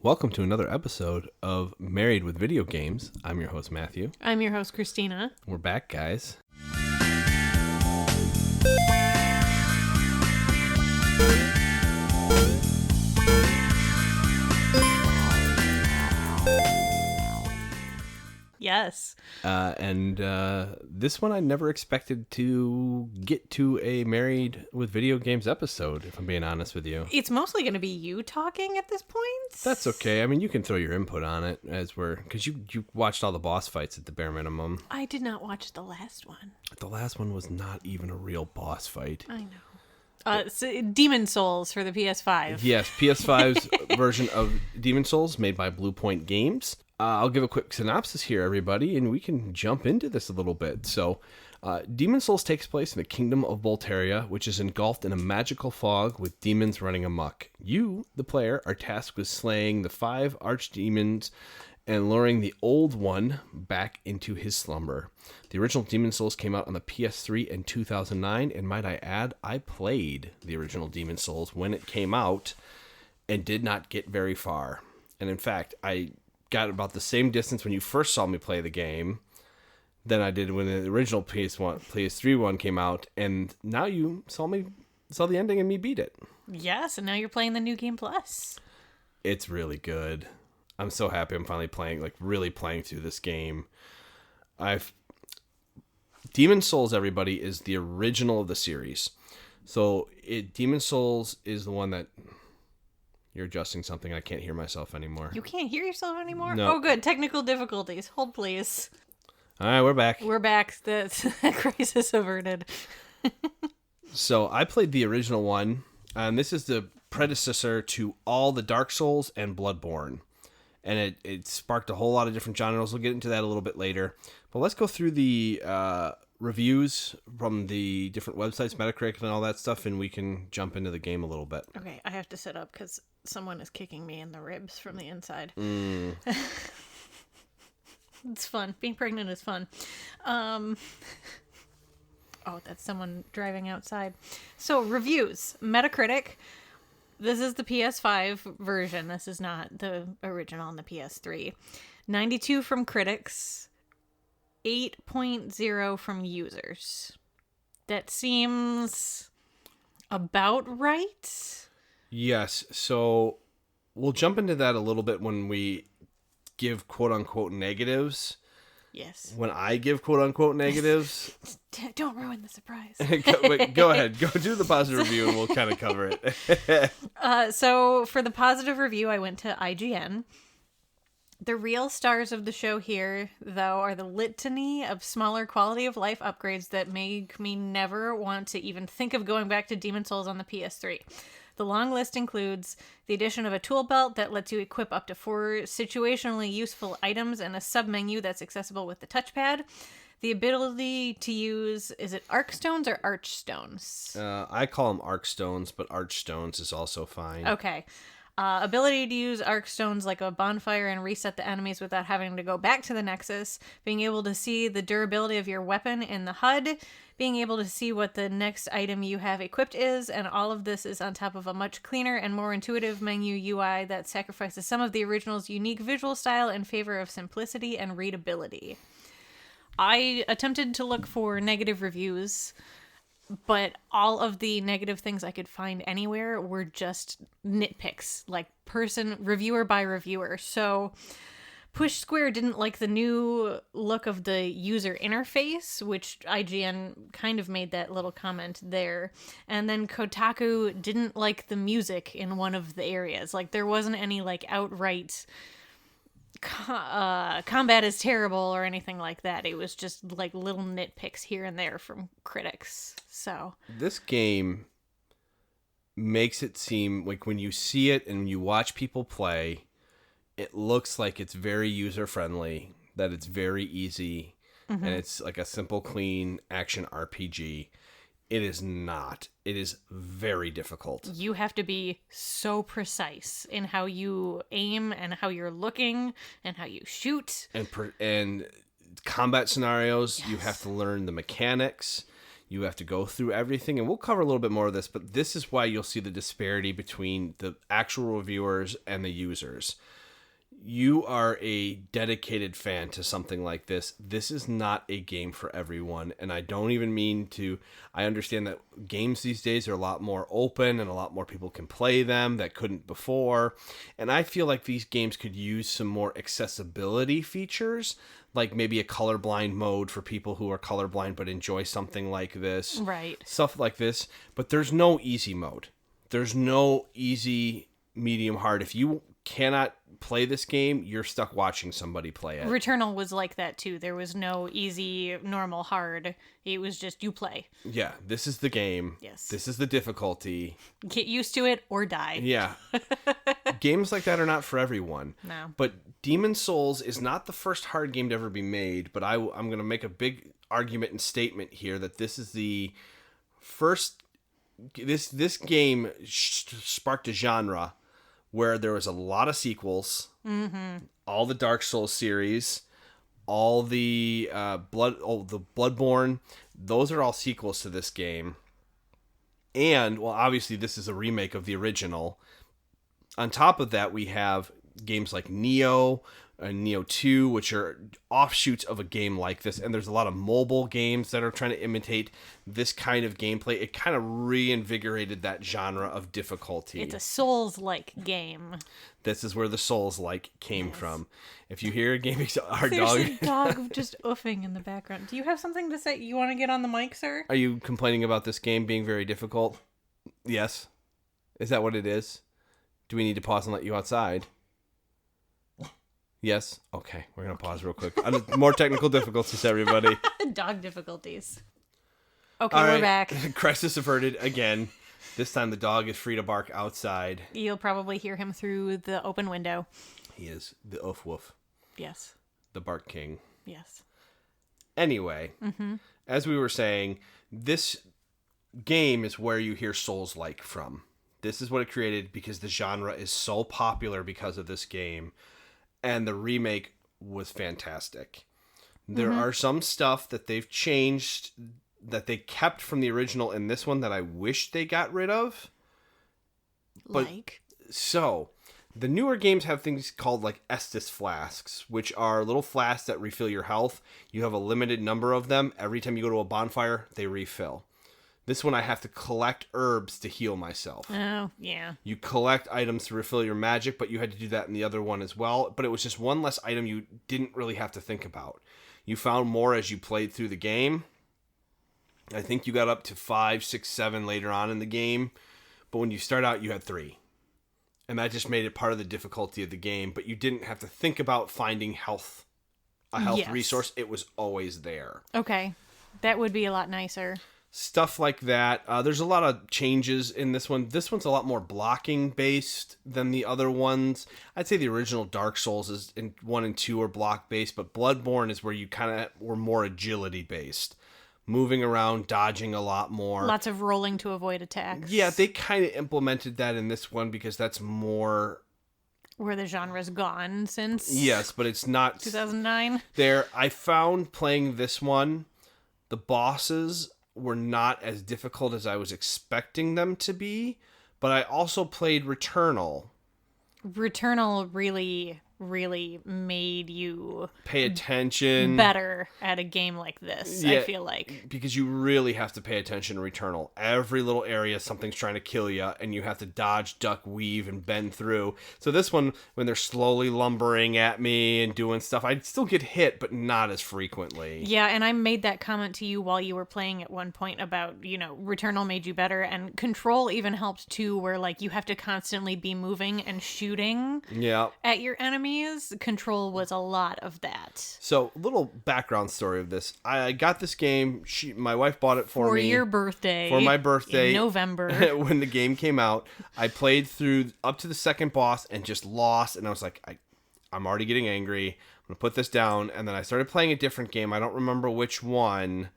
Welcome to another episode of Married with Video Games. I'm your host, Matthew. I'm your host, Christina. We're back, guys. Yes. This one I never expected to get to a Married with Video Games episode, if I'm being honest with you. It's mostly going to be you talking at this point. That's okay. I mean, you can throw your input on it because you watched all the boss fights at the bare minimum. I did not watch the last one. The last one was not even a real boss fight. I know. Demon Souls for the PS5. Yes, PS5's version of Demon Souls made by Blue Point Games. I'll give a quick synopsis here, everybody, and we can jump into this a little bit. So, Demon Souls takes place in the kingdom of Bolteria, which is engulfed in a magical fog with demons running amok. You, the player, are tasked with slaying the 5 archdemons and luring the old one back into his slumber. The original Demon Souls came out on the PS3 in 2009, and might I add, I played the original Demon Souls when it came out and did not get very far. And in fact, I got about the same distance when you first saw me play the game than I did when the original PS3 one came out, and now you saw the ending and me beat it. Yes, and now you're playing the New Game Plus. It's really good. I'm so happy I'm finally really playing through this game. Demon Souls, everybody, is the original of the series. So Demon Souls is the one that... You're adjusting something. I can't hear myself anymore. You can't hear yourself anymore? No. Oh, good. Technical difficulties. Hold, please. All right, we're back. We're back. The crisis averted. So I played the original one, and this is the predecessor to all the Dark Souls and Bloodborne. And it sparked a whole lot of different genres. We'll get into that a little bit later. But let's go through the reviews from the different websites, Metacritic and all that stuff, and we can jump into the game a little bit. Okay, I have to sit up because someone is kicking me in the ribs from the inside. It's fun. Being pregnant is fun. Oh, that's someone driving outside. So, reviews. Metacritic. This is the PS5 version. This is not the original on the PS3. 92 from critics. 8.0 from users. That seems about right. Yes, so we'll jump into that a little bit when we give quote-unquote negatives. Yes. When I give quote-unquote negatives... Don't ruin the surprise. Go ahead. Go do the positive review and we'll kind of cover it. So for the positive review, I went to IGN. The real stars of the show here, though, are the litany of smaller quality of life upgrades that make me never want to even think of going back to Demon Souls on the PS3. The long list includes the addition of a tool belt that lets you equip up to 4 situationally useful items and a sub-menu that's accessible with the touchpad. The ability to use, is it Arcstones or Archstones? I call them Arcstones, but Archstones is also fine. Okay. Ability to use Arcstones like a bonfire and reset the enemies without having to go back to the Nexus. Being able to see the durability of your weapon in the HUD. Being able to see what the next item you have equipped is. And all of this is on top of a much cleaner and more intuitive menu UI that sacrifices some of the original's unique visual style in favor of simplicity and readability. I attempted to look for negative reviews, but all of the negative things I could find anywhere were just nitpicks, like reviewer by reviewer. So Push Square didn't like the new look of the user interface, which IGN kind of made that little comment there. And then Kotaku didn't like the music in one of the areas. Like there wasn't any outright combat is terrible or anything like that. It was just little nitpicks here and there from critics. So this game makes it seem like when you see it and you watch people play, it looks like it's very user friendly, that it's very easy, and it's like a simple, clean action RPG. It is not. It is very difficult. You have to be so precise in how you aim and how you're looking and how you shoot. And combat scenarios, yes. You have to learn the mechanics. You have to go through everything, and we'll cover a little bit more of this, but this is why you'll see the disparity between the actual reviewers and the users. You are a dedicated fan to something like this. This is not a game for everyone, and I don't even mean to... I understand that games these days are a lot more open and a lot more people can play them that couldn't before, and I feel like these games could use some more accessibility features, like maybe a colorblind mode for people who are colorblind but enjoy something like this. Right. Stuff like this. But there's no easy mode. There's no easy, medium, hard. If you cannot play this game, you're stuck watching somebody play it. Returnal was like that too. There was no easy, normal, hard. It was just you play. Yeah, this is the game. Yes. This is the difficulty. Get used to it or die. Yeah. Games like that are not for everyone. No. But Demon's Souls is not the first hard game to ever be made, but I'm going to make a big argument and statement here that this is the first... This game sparked a genre where there was a lot of sequels, all the Dark Souls series, all the Bloodborne, those are all sequels to this game. And, well, obviously this is a remake of the original. On top of that, we have games like Neo and Neo 2, which are offshoots of a game like this. And there's a lot of mobile games that are trying to imitate this kind of gameplay. It kind of reinvigorated that genre of difficulty. It's a Souls-like game. This is where the Souls-like came from. If you hear a game, our There's dog... a dog just oofing in the background. Do you have something to say? You want to get on the mic, sir? Are you complaining about this game being very difficult? Yes. Is that what it is? Do we need to pause and let you outside? Yes? Okay, we're going to pause real quick. More technical difficulties, everybody. Dog difficulties. Okay, All we're right. back. Crisis averted again. This time the dog is free to bark outside. You'll probably hear him through the open window. He is the oof woof, Yes. the bark king. Yes. Anyway, as we were saying, this game is where you hear Souls-like from. This is what it created because the genre is so popular because of this game. And the remake was fantastic. There are some stuff that they've changed that they kept from the original in this one that I wish they got rid of. But, so, the newer games have things called like Estus flasks, which are little flasks that refill your health. You have a limited number of them. Every time you go to a bonfire, they refill. This one I have to collect herbs to heal myself. Oh, yeah. You collect items to refill your magic, but you had to do that in the other one as well. But it was just one less item you didn't really have to think about. You found more as you played through the game. I think you got up to 5, 6, 7 later on in the game. But when you start out, you had 3. And that just made it part of the difficulty of the game. But you didn't have to think about finding a health resource. It was always there. Okay. That would be a lot nicer. Stuff like that. There's a lot of changes in this one. This one's a lot more blocking based than the other ones. I'd say the original Dark Souls is in 1 and 2 are block based, but Bloodborne is where you kind of were more agility based. Moving around, dodging a lot more. Lots of rolling to avoid attacks. Yeah, they kind of implemented that in this one because that's more... Where the genre's gone since... Yes, but it's not... 2009? I found playing this one, the bosses were not as difficult as I was expecting them to be, but I also played Returnal. Returnal really made you pay attention better at a game like this. I feel like, because you really have to pay attention to Returnal. Every little area something's trying to kill you and you have to dodge, duck, weave, and bend through. So this one, when they're slowly lumbering at me and doing stuff, I'd still get hit, but not as frequently. Yeah, and I made that comment to you while you were playing at one point about, Returnal made you better, and Control even helped too, where like you have to constantly be moving and shooting at your enemies. Control was a lot of that. So, little background story of this. I got this game. My wife bought it for me. For your birthday. For my birthday. In November. When the game came out. I played through up to the second boss and just lost. And I was like, I'm already getting angry. I'm going to put this down. And then I started playing a different game. I don't remember which one.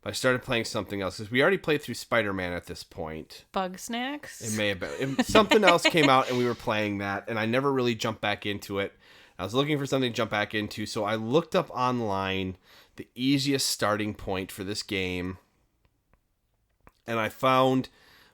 But I started playing something else. Because we already played through Spider-Man at this point. Bug Snacks? It may have been. Something else came out and we were playing that. And I never really jumped back into it. I was looking for something to jump back into, so I looked up online the easiest starting point for this game, and I found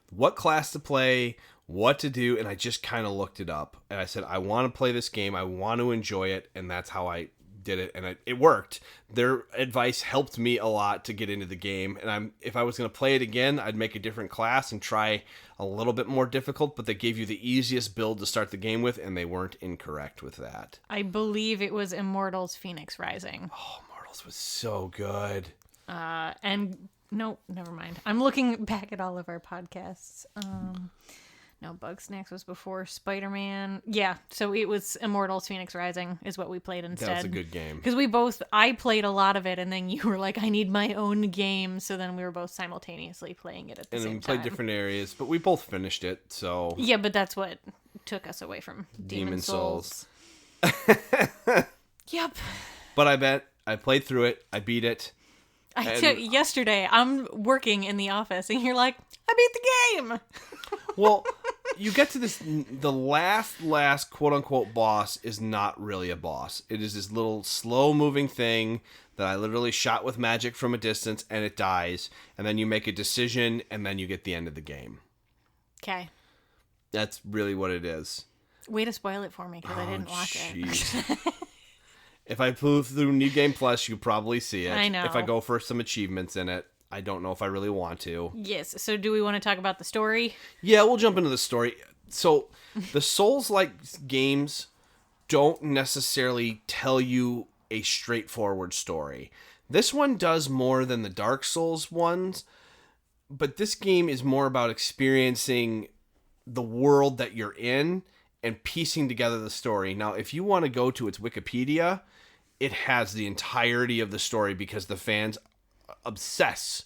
what class to play, what to do, and I just kind of looked it up. And I said, I want to play this game, I want to enjoy it, and that's how I did it, and it worked. Their advice helped me a lot to get into the game, and if I was going to play it again, I'd make a different class and try a little bit more difficult, but they gave you the easiest build to start the game with, and they weren't incorrect with that. I believe it was Immortals Phoenix Rising. Oh, Immortals was so good. And no, never mind. I'm looking back at all of our podcasts. No, Bugsnax was before Spider-Man. Yeah, so it was Immortals Phoenix Rising is what we played instead. That was a good game. Because I played a lot of it, and then you were like, I need my own game. So then we were both simultaneously playing it at the same time. And we played different areas, but we both finished it, so... Yeah, but that's what took us away from Demon Souls. Yep. But I played through it, I beat it. Yesterday, I'm working in the office, and you're like, I beat the game! Well, you get to the last quote-unquote boss is not really a boss. It is this little slow-moving thing that I literally shot with magic from a distance, and it dies. And then you make a decision, and then you get the end of the game. Okay. That's really what it is. Way to spoil it for me, because I didn't watch it. If I flew through New Game Plus, you'll probably see it. I know. If I go for some achievements in it, I don't know if I really want to. Yes. So do we want to talk about the story? Yeah, we'll jump into the story. So the Souls-like games don't necessarily tell you a straightforward story. This one does more than the Dark Souls ones, but this game is more about experiencing the world that you're in and piecing together the story. Now, if you want to go to its Wikipedia, it has the entirety of the story because the fans obsess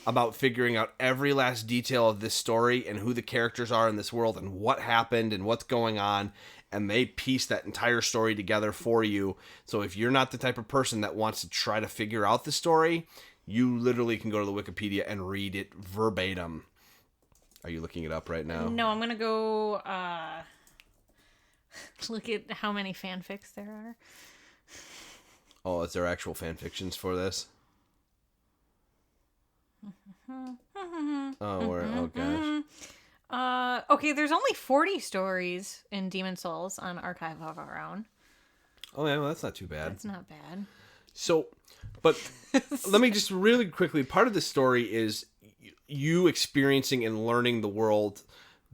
about figuring out every last detail of this story and who the characters are in this world and what happened and what's going on, and they piece that entire story together for you. So if you're not the type of person that wants to try to figure out the story, you literally can go to the Wikipedia and read it verbatim. Are you looking it up right now? No, I'm gonna go look at how many fanfics there are. Oh, is there actual fanfictions for this? Oh gosh. Okay, there's only 40 stories in Demon Souls on Archive of Our Own. Oh yeah, well that's not too bad. That's not bad. So, but let me just really quickly, part of the story is you experiencing and learning the world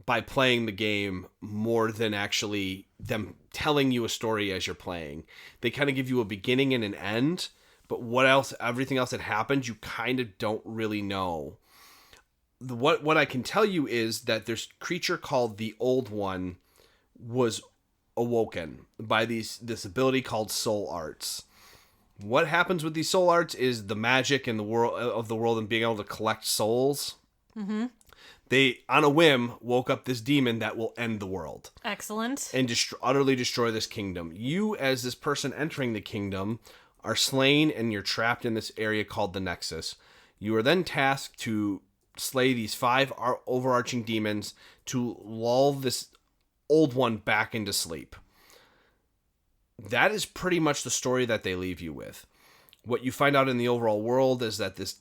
by playing the game more than actually them telling you a story as you're playing. They kind of give you a beginning and an end, but everything else that happened, you kind of don't really know. What I can tell you is that this creature called the Old One was awoken by this ability called soul arts. What happens with these soul arts is the magic in the world and being able to collect souls. Mm-hmm. They, on a whim, woke up this demon that will end the world. Excellent. And utterly destroy this kingdom. You, as this person entering the kingdom, are slain and you're trapped in this area called the Nexus. You are then tasked to slay these 5 overarching demons to lull this Old One back into sleep. That is pretty much the story that they leave you with. What you find out in the overall world is that this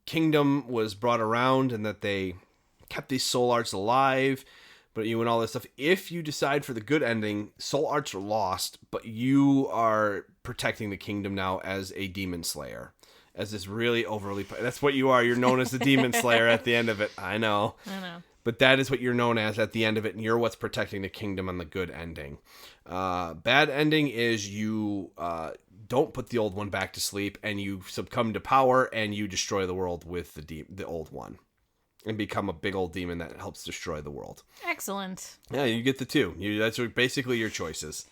kingdom was brought around and that they kept these soul arts alive, but you and all this stuff. If you decide for the good ending, soul arts are lost, but you are protecting the kingdom now as a demon slayer. As this really overly... That's what you are. You're known as the demon slayer at the end of it. I know. But that is what you're known as at the end of it, and you're what's protecting the kingdom on the good ending. Bad ending is you don't put the Old One back to sleep, and you succumb to power, and you destroy the world with the Old One. And become a big old demon that helps destroy the world. Excellent. Yeah, you get the two. That's basically your choices.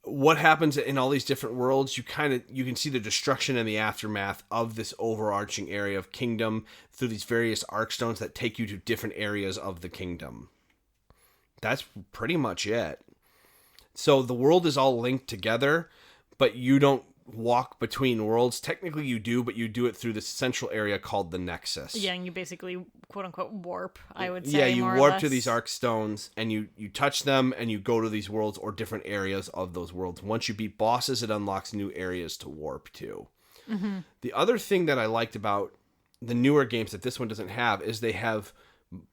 What happens in all these different worlds, you can see the destruction and the aftermath of this overarching area of kingdom through these various arcstones that take you to different areas of the kingdom. That's pretty much it. So the world is all linked together, but you don't walk between worlds. Technically you do, but you do it through this central area called the Nexus. Yeah, and you basically quote-unquote warp, I would say. Yeah, you warp to these arc stones, and you touch them, and you go to these worlds or different areas of those worlds. Once you beat bosses, it unlocks new areas to warp to. Mm-hmm. The other thing that I liked about the newer games that this one doesn't have is they have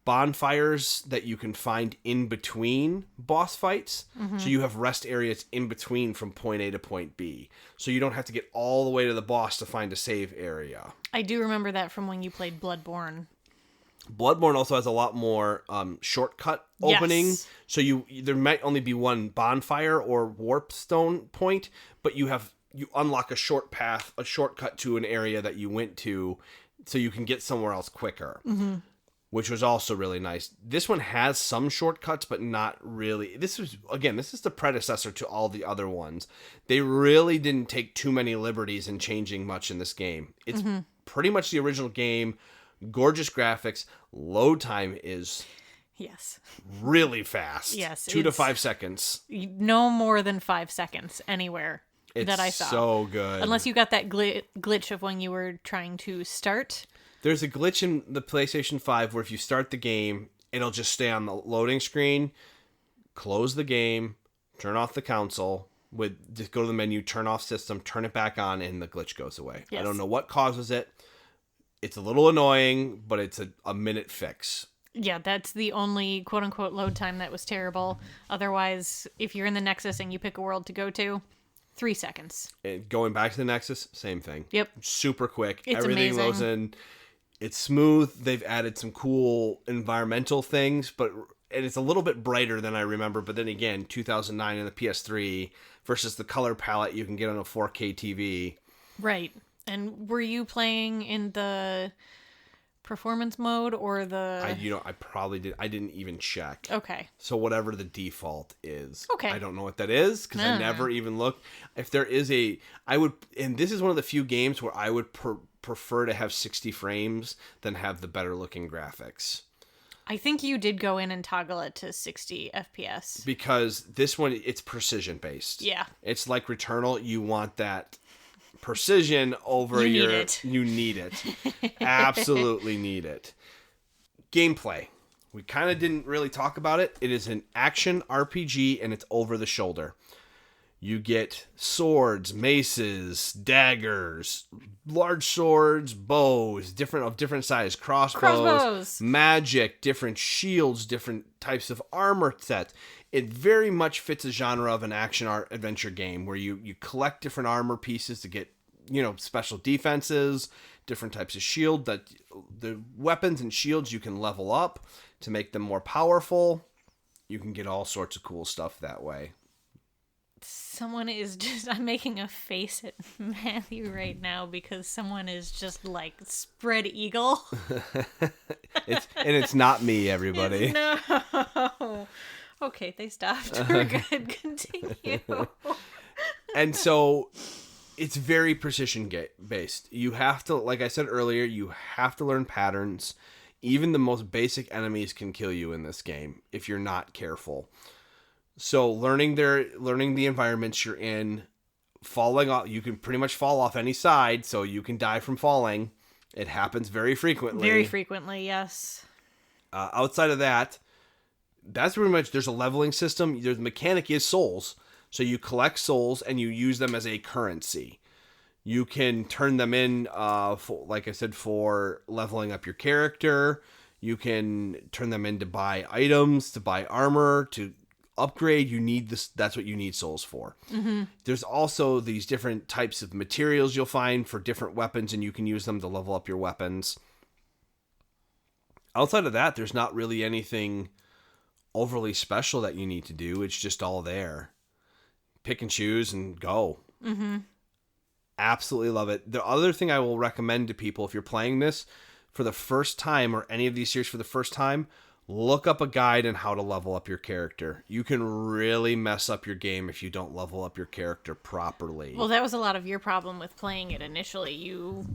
bonfires that you can find in between boss fights. So you have rest areas in between from point A to point B. So you don't have to get all the way to the boss to find a save area. I do remember that from when you played Bloodborne. Bloodborne also has a lot more shortcut opening. Yes. So there might only be one bonfire or warp stone point, but you unlock a short path, a shortcut to an area that you went to, so you can get somewhere else quicker. Which was also really nice. This one has some shortcuts, but not really. This is the predecessor to all the other ones. They really didn't take too many liberties in changing much in this game. It's pretty much the original game. Gorgeous graphics. Load time is really fast. Yes. 2 to 5 seconds. No more than 5 seconds anywhere that I saw. It's so good. Unless you got that glitch of when you were trying to start. There's a glitch in the PlayStation 5 where if you start the game, it'll just stay on the loading screen, close the game, turn off the console, just go to the menu, turn off system, turn it back on, and the glitch goes away. Yes. I don't know what causes it. It's a little annoying, but it's a minute fix. Yeah, that's the only quote-unquote load time that was terrible. Otherwise, if you're in the Nexus and you pick a world to go to, 3 seconds. And going back to the Nexus, same thing. Yep. Super quick. It's Everything amazing. goes in. It's smooth. They've added some cool environmental things, and it's a little bit brighter than I remember. But then again, 2009 and the PS3 versus the color palette you can get on a 4K TV. Right. And were you playing in the performance mode or the... I probably did. I didn't even check. Okay. So whatever the default is. Okay. I don't know what that is because I never even looked. If there is and this is one of the few games where I would prefer to have 60 frames than have the better looking graphics. I think you did go in and toggle it to 60 FPS. Because this one, it's precision based. Yeah. It's like Returnal. You want that precision over You need it. You need it. Absolutely need it. Gameplay. We kind of didn't really talk about it. It is an action RPG and it's over the shoulder. You get swords, maces, daggers, large swords, bows, of different size, crossbows, magic, different shields, different types of armor sets. It very much fits a genre of an action adventure game where you collect different armor pieces to get, special defenses, different types of shield. That the weapons and shields you can level up to make them more powerful. You can get all sorts of cool stuff that way. Someone is I'm making a face at Matthew right now because someone is just like spread eagle. It's not me, everybody. No. Okay, they stopped. We're good. Continue. And so it's very precision based. You have to, like I said earlier, you have to learn patterns. Even the most basic enemies can kill you in this game if you're not careful. So learning the environments you're in, falling off, you can pretty much fall off any side, so you can die from falling. It happens very frequently. Very frequently, yes. Outside of that, that's pretty much, there's a leveling system. The mechanic is souls. So you collect souls and you use them as a currency. You can turn them in, like I said, for leveling up your character. You can turn them in to buy items, to buy armor, to upgrade. You need this. That's what you need souls for. Mm-hmm. There's also these different types of materials you'll find for different weapons, and you can use them to level up your weapons. Outside of that, there's not really anything overly special that you need to do. It's just all there. Pick and choose and go. Mm-hmm. Absolutely love it. The other thing I will recommend to people, if you're playing this for the first time or any of these series for the first time, look up a guide on how to level up your character. You can really mess up your game if you don't level up your character properly. Well, that was a lot of your problem with playing it initially. You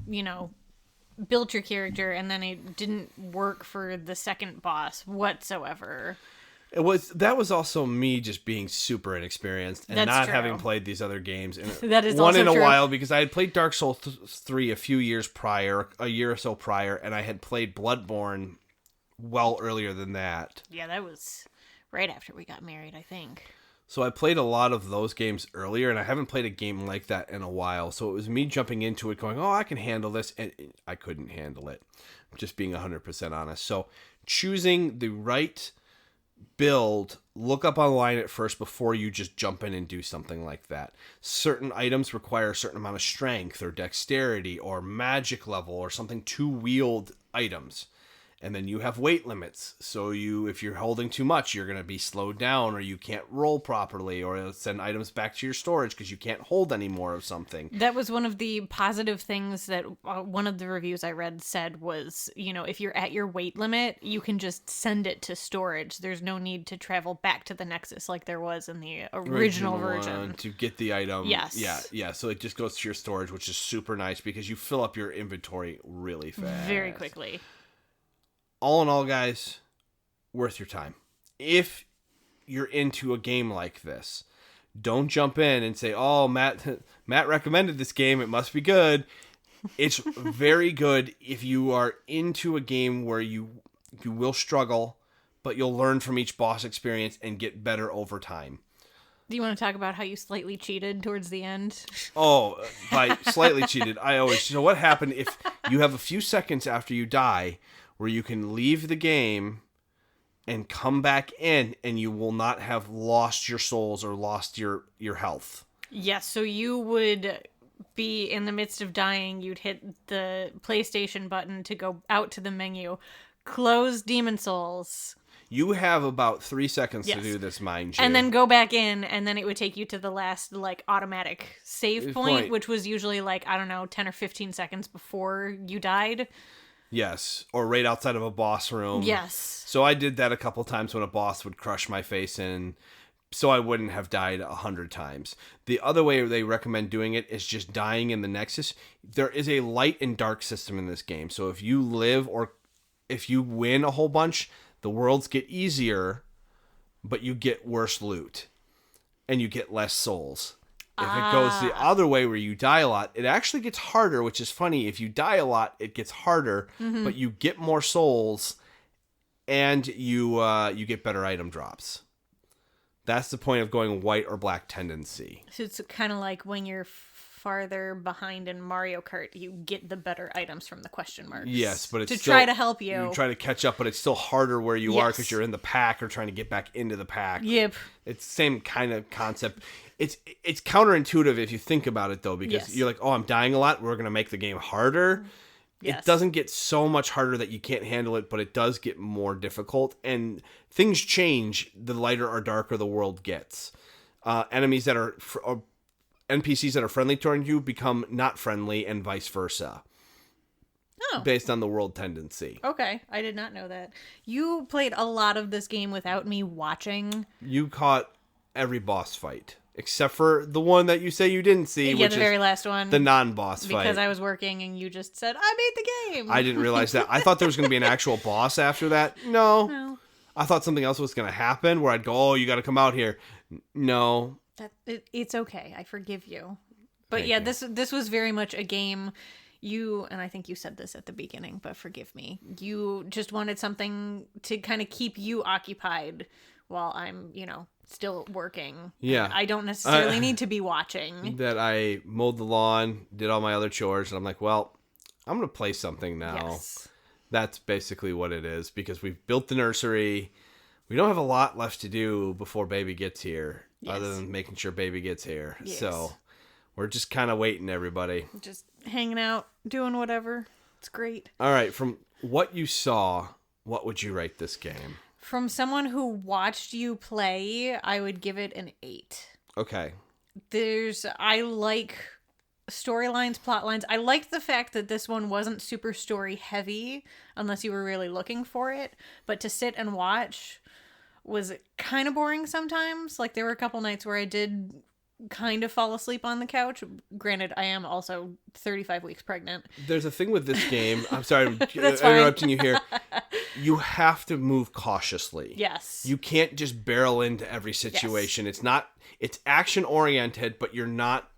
built your character and then it didn't work for the second boss whatsoever. That was also me just being super inexperienced and That's not true. having played these other games That is one also in a true. while, because I had played Dark Souls 3 a year or so prior, and I had played Bloodborne well earlier than that. Yeah, that was right after we got married, I think. So I played a lot of those games earlier, and I haven't played a game like that in a while. So it was me jumping into it going, oh, I can handle this, and I couldn't handle it. Just being 100% honest. So choosing the right build, look up online at first before you just jump in and do something like that. Certain items require a certain amount of strength or dexterity or magic level or something to wield items. And then you have weight limits. So if you're holding too much, you're going to be slowed down, or you can't roll properly, or it'll send items back to your storage because you can't hold any more of something. That was one of the positive things that one of the reviews I read said was, if you're at your weight limit, you can just send it to storage. There's no need to travel back to the Nexus like there was in the original version. To get the item. Yes. Yeah. So it just goes to your storage, which is super nice because you fill up your inventory really fast. Very quickly. All in all, guys, worth your time. If you're into a game like this, don't jump in and say, oh, Matt recommended this game, it must be good. It's very good if you are into a game where you will struggle, but you'll learn from each boss experience and get better over time. Do you want to talk about how you slightly cheated towards the end? Oh, by slightly cheated, so what happened if you have a few seconds after you die where you can leave the game and come back in, and you will not have lost your souls or lost your health. Yes, so you would be in the midst of dying, you'd hit the PlayStation button to go out to the menu, close Demon Souls. You have about 3 seconds to do this, mind you. And then go back in, and then it would take you to the last, automatic save point, which was usually, 10 or 15 seconds before you died. Yes, or right outside of a boss room. Yes. So I did that a couple times when a boss would crush my face in, so I wouldn't have died 100 times. The other way they recommend doing it is just dying in the Nexus. There is a light and dark system in this game. So if you live or if you win a whole bunch, the worlds get easier, but you get worse loot. And you get less souls. If it goes the other way where you die a lot, it actually gets harder, which is funny. If you die a lot, it gets harder, but you get more souls, and you get better item drops. That's the point of going white or black tendency. So it's kind of like when you're farther behind in Mario Kart, you get the better items from the question marks. Yes, but it's to still, try to help you. You try to catch up, but it's still harder where you are because you're in the pack or trying to get back into the pack. Yep. It's the same kind of concept. It's counterintuitive if you think about it, though, because you're like, oh, I'm dying a lot. We're going to make the game harder. Yes. It doesn't get so much harder that you can't handle it, but it does get more difficult. And things change the lighter or darker the world gets. Enemies that are... NPCs that are friendly toward you become not friendly and vice versa. Oh. Based on the world tendency. Okay, I did not know that. You played a lot of this game without me watching. You caught every boss fight. Except for the one that you say you didn't see, which the very last one. The non-boss fight. Because I was working and you just said, I made the game. I didn't realize that. I thought there was going to be an actual boss after that. No. I thought something else was going to happen where I'd go, oh, you got to come out here. No. It's okay. I forgive you. But Thank you. This was very much a game and I think you said this at the beginning, but forgive me. You just wanted something to kind of keep you occupied while I'm, still working. Yeah. I don't necessarily need to be watching. That I mowed the lawn, did all my other chores, and I'm like, well, I'm going to play something now. Yes. That's basically what it is, because we've built the nursery. We don't have a lot left to do before baby gets here, other than making sure baby gets here. Yes. So we're just kind of waiting, everybody. Just hanging out, doing whatever. It's great. All right. From what you saw, what would you rate this game? From someone who watched you play, I would give it an 8. Okay. I like storylines, plot lines. I liked the fact that this one wasn't super story heavy unless you were really looking for it. But to sit and watch was kind of boring sometimes. Like, there were a couple nights where I did kind of fall asleep on the couch. Granted, I am also 35 weeks pregnant. There's a thing with this game. I'm sorry, I'm interrupting you here. You have to move cautiously. Yes. You can't just barrel into every situation. Yes. It's action oriented, but you're not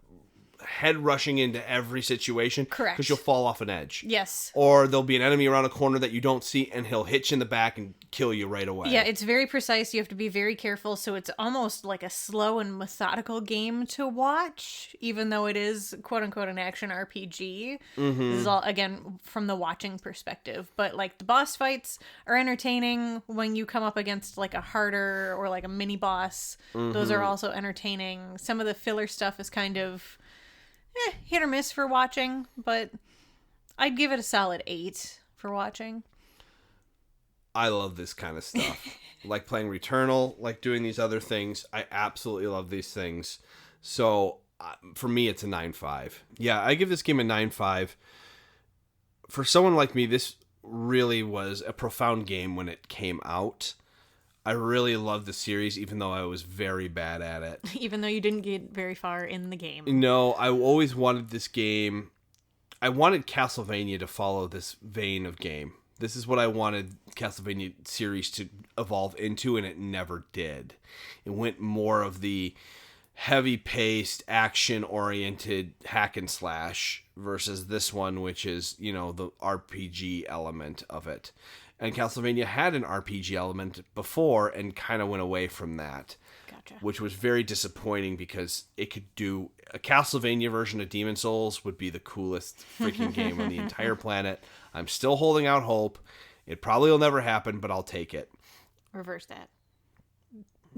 head rushing into every situation. Correct. Because you'll fall off an edge. Yes. Or there'll be an enemy around a corner that you don't see, and he'll hit you in the back and kill you right away. Yeah, it's very precise. You have to be very careful. So it's almost like a slow and methodical game to watch, even though it is quote unquote an action RPG. This is all, again, from the watching perspective. But like the boss fights are entertaining when you come up against like a harder or like a mini boss. Those are also entertaining. Some of the filler stuff is kind of hit or miss for watching, but I'd give it a solid 8 for watching. I love this kind of stuff. Like playing Returnal, like doing these other things. I absolutely love these things. So for me, it's a 9.5. Yeah, I give this game a 9.5. For someone like me, this really was a profound game when it came out. I really loved the series, even though I was very bad at it. Even though you didn't get very far in the game. No, I always wanted this game. I wanted Castlevania to follow this vein of game. This is what I wanted Castlevania series to evolve into, and it never did. It went more of the heavy-paced, action-oriented hack and slash versus this one, which is, the RPG element of it. And Castlevania had an RPG element before and kind of went away from that. Gotcha. Which was very disappointing because it could do... A Castlevania version of Demon Souls would be the coolest freaking game on the entire planet. I'm still holding out hope. It probably will never happen, but I'll take it. Reverse that.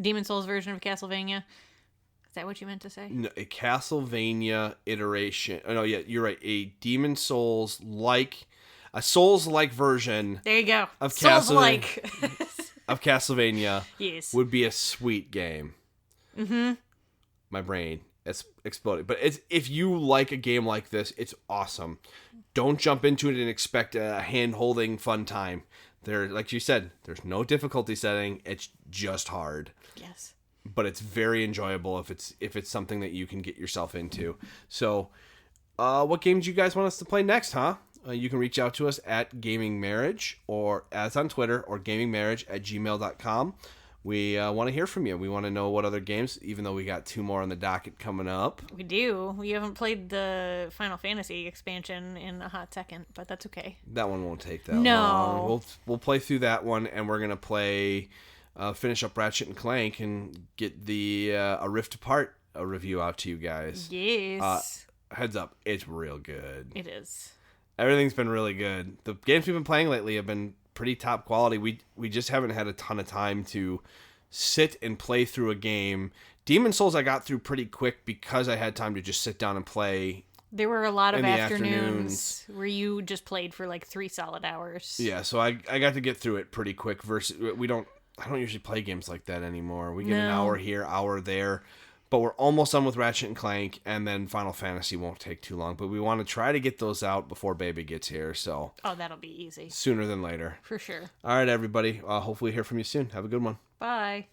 Demon Souls version of Castlevania. Is that what you meant to say? No, a Castlevania iteration... Oh, no, yeah, you're right. A Demon Souls-like... A Souls-like version... There you go. Of Souls-like. Of Castlevania. Yes. Would be a sweet game. Mm-hmm. My brain is exploding. But if you like a game like this, it's awesome. Don't jump into it and expect a hand-holding fun time. Like you said, there's no difficulty setting. It's just hard. Yes. But it's very enjoyable if it's something that you can get yourself into. So, what games do you guys want us to play next, huh? You can reach out to us at Gaming Marriage or as on Twitter or gamingmarriage@gmail.com. We want to hear from you. We want to know what other games, even though we got 2 more on the docket coming up. We do. We haven't played the Final Fantasy expansion in a hot second, but that's okay. That one won't take that long. We'll play through that one, and we're going to play, finish up Ratchet and Clank and get the A Rift Apart review out to you guys. Yes. Heads up, it's real good. It is. Everything's been really good. The games we've been playing lately have been pretty top quality. We just haven't had a ton of time to sit and play through a game. Demon Souls I got through pretty quick because I had time to just sit down and play. There were a lot of afternoons where you just played for like 3 solid hours. Yeah, so I got to get through it pretty quick versus I don't usually play games like that anymore. We get an hour here, hour there. But we're almost done with Ratchet and Clank, and then Final Fantasy won't take too long. But we want to try to get those out before Baby gets here, so... Oh, that'll be easy. Sooner than later. For sure. All right, everybody. Hopefully hear from you soon. Have a good one. Bye.